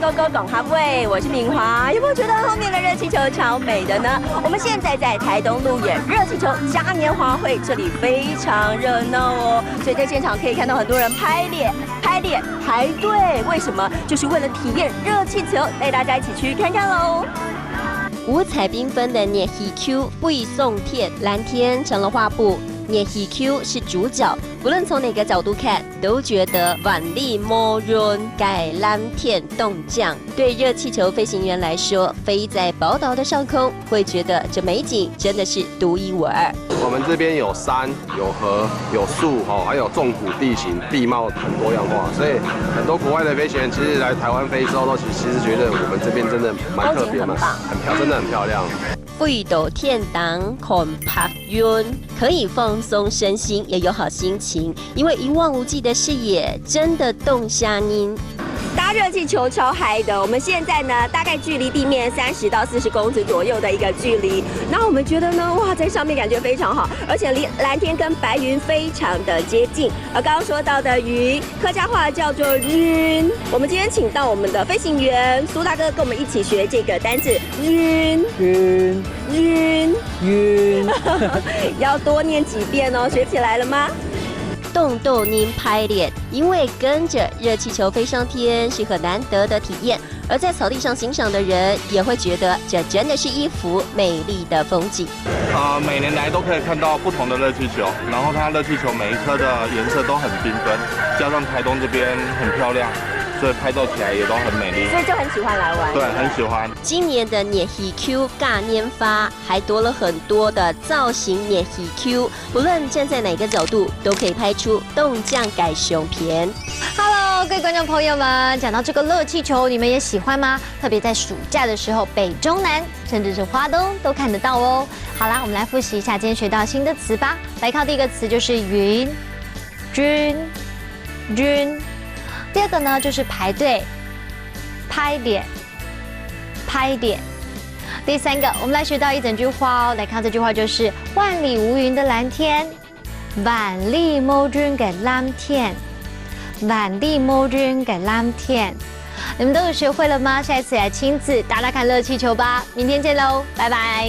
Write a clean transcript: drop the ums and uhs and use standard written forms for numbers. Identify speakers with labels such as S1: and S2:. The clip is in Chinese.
S1: 勾勾懂哈喂，我是敏华。有没有觉得后面的热气球超美的呢？我们现在在台东路演热气球嘉年华会，这里非常热闹哦，所以在现场可以看到很多人排队，为什么？就是为了体验热气球，带大家一起去看看喽。五彩缤纷的热气球背送天，蓝天成了画布。热气球是主角，不论从哪个角度看，都觉得万里无云盖蓝天动降。对热气球飞行员来说，飞在宝岛的上空，会觉得这美景真的是独一无二。
S2: 我们这边有山、有河、有树，还有纵谷地形，地貌很多样化，所以很多国外的飞行员其实来台湾飞之后，都其实觉得我们这边真的蛮特别嘛，真的很漂亮。
S1: 飞到天堂看白云，可以放松身心，也有好心情，因为一望无际的视野真的动瞎您。搭热气球超嗨的，我们现在呢大概距离地面30到40公尺左右的一个距离，那我们觉得呢，哇，在上面感觉非常好，而且离蓝天跟白云非常的接近。而刚刚说到的云，客家话叫做云。我们今天请到我们的飞行员苏大哥跟我们一起学这个单字云，要多念几遍哦，学起来了吗？动动您拍脸，因为跟着热气球飞上天是很难得的体验，而在草地上欣赏的人也会觉得这真的是一幅美丽的风景。
S3: 每年来都可以看到不同的热气球，然后它热气球每一颗的颜色都很缤纷，加上台东这边很漂亮，所以拍照起来也都很美丽，
S1: 所以就很喜欢来玩。
S3: 对，很喜欢。
S1: 今年的热气球嘉年华还多了很多的造型热气球，不论站在哪个角度，都可以拍出动降改熊片。
S4: Hello， 各位观众朋友们，讲到这个热气球，你们也喜欢吗？特别在暑假的时候，北中南甚至是花东都看得到哦。好啦，我们来复习一下今天学到新的词吧。来看第一个词就是云，军。第二个呢就是排队，拍脸。第三个，我们来学到一整句话哦。来看这句话就是万里无云的蓝天，万里无云嘅蓝天，万里无云嘅蓝天。你们都有学会了吗？下一次来亲自打打看热气球吧。明天见喽，拜拜。